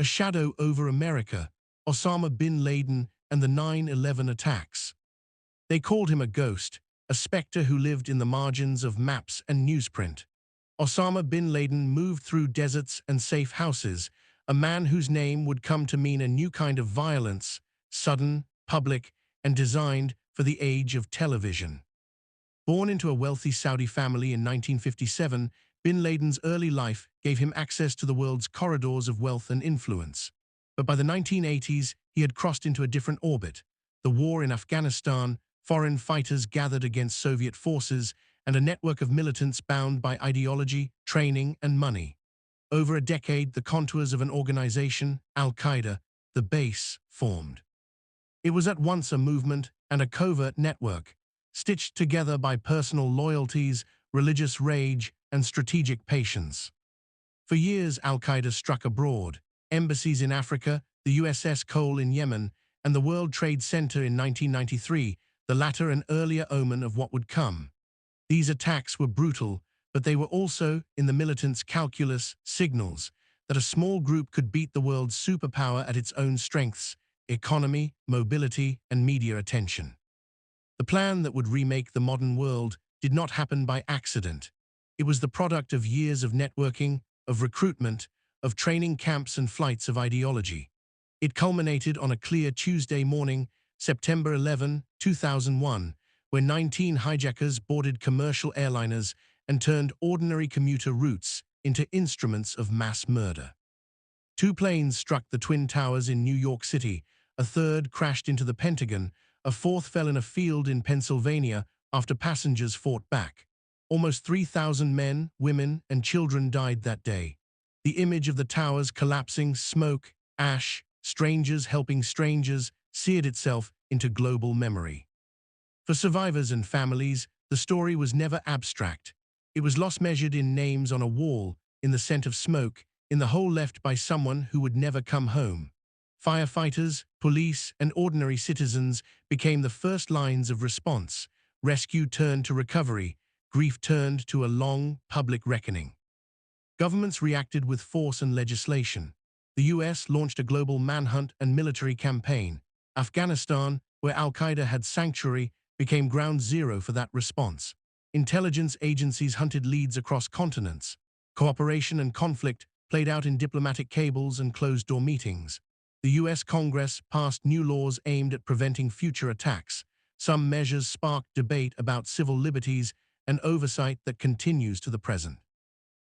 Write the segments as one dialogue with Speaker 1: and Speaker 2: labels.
Speaker 1: shadow over America, Osama bin Laden and the 9/11 attacks. They called him a ghost, a specter who lived in the margins of maps and newsprint. Osama bin Laden moved through deserts and safe houses, a man whose name would come to mean a new kind of violence, sudden, public, and designed for the age of television. Born into a wealthy Saudi family in 1957, bin Laden's early life gave him access to the world's corridors of wealth and influence. But by the 1980s, he had crossed into a different orbit. The war in Afghanistan, foreign fighters gathered against Soviet forces, and a network of militants bound by ideology, training, and money. Over a decade, the contours of an organization, Al-Qaeda, the base, formed. It was at once a movement and a covert network, stitched together by personal loyalties, religious rage, and strategic patience. For years, Al-Qaeda struck abroad, embassies in Africa, the USS Cole in Yemen, and the World Trade Center in 1993, the latter an earlier omen of what would come. These attacks were brutal, but they were also, in the militants' calculus, signals that a small group could beat the world's superpower at its own strengths: economy, mobility, and media attention. The plan that would remake the modern world did not happen by accident. It was the product of years of networking, of recruitment, of training camps and flights of ideology. It culminated on a clear Tuesday morning, September 11, 2001, when 19 hijackers boarded commercial airliners and turned ordinary commuter routes into instruments of mass murder. 2 planes struck the Twin Towers in New York City, a third crashed into the Pentagon, a fourth fell in a field in Pennsylvania after passengers fought back. Almost 3,000 men, women, and children died that day. The image of the towers collapsing, smoke, ash, strangers helping strangers, seared itself into global memory. For survivors and families, the story was never abstract. It was loss measured in names on a wall, in the scent of smoke, in the hole left by someone who would never come home. Firefighters, police, and ordinary citizens became the first lines of response. Rescue turned to recovery. Grief turned to a long, public reckoning. Governments reacted with force and legislation. The US launched a global manhunt and military campaign. Afghanistan, where al-Qaeda had sanctuary, became ground zero for that response. Intelligence agencies hunted leads across continents. Cooperation and conflict played out in diplomatic cables and closed-door meetings. The US Congress passed new laws aimed at preventing future attacks. Some measures sparked debate about civil liberties and oversight that continues to the present.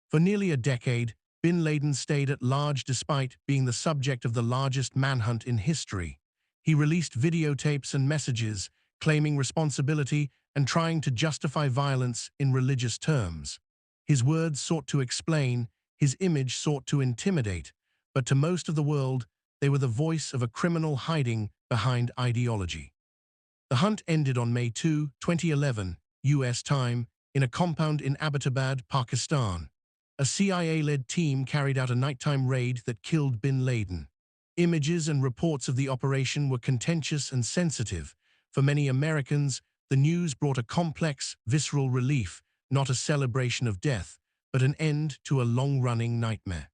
Speaker 1: For nearly a decade, bin Laden stayed at large despite being the subject of the largest manhunt in history. He released videotapes and messages, claiming responsibility and trying to justify violence in religious terms. His words sought to explain, his image sought to intimidate, but to most of the world, they were the voice of a criminal hiding behind ideology. The hunt ended on May 2, 2011, US time, in a compound in Abbottabad, Pakistan. A CIA-led team carried out a nighttime raid that killed bin Laden. Images and reports of the operation were contentious and sensitive. For many Americans, the news brought a complex, visceral relief, not a celebration of death, but an end to a long-running nightmare.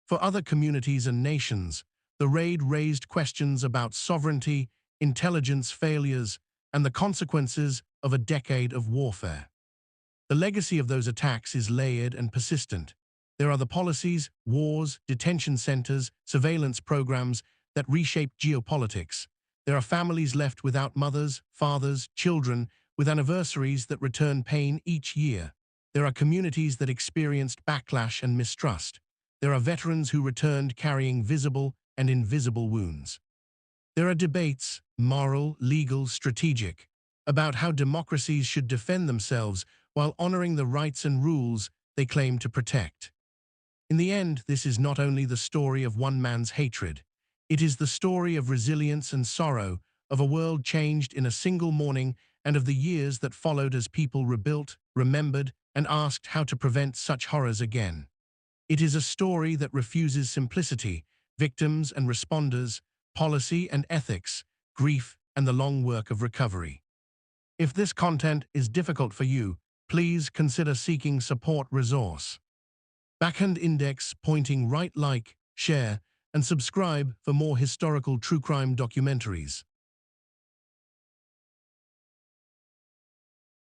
Speaker 1: For other communities and nations, the raid raised questions about sovereignty, intelligence failures, and the consequences of a decade of warfare. The legacy of those attacks is layered and persistent. There are the policies, wars, detention centers, surveillance programs that reshaped geopolitics. There are families left without mothers, fathers, children, with anniversaries that return pain each year. There are communities that experienced backlash and mistrust. There are veterans who returned carrying visible and invisible wounds. There are debates, moral, legal, strategic, about how democracies should defend themselves while honoring the rights and rules they claim to protect. In the end, this is not only the story of one man's hatred. It is the story of resilience and sorrow, of a world changed in a single morning, and of the years that followed as people rebuilt, remembered, and asked how to prevent such horrors again. It is a story that refuses simplicity, victims and responders, policy and ethics, grief and the long work of recovery. If this content is difficult for you, please consider seeking support resource. Backhand index pointing right, like, share, and subscribe for more historical true crime documentaries.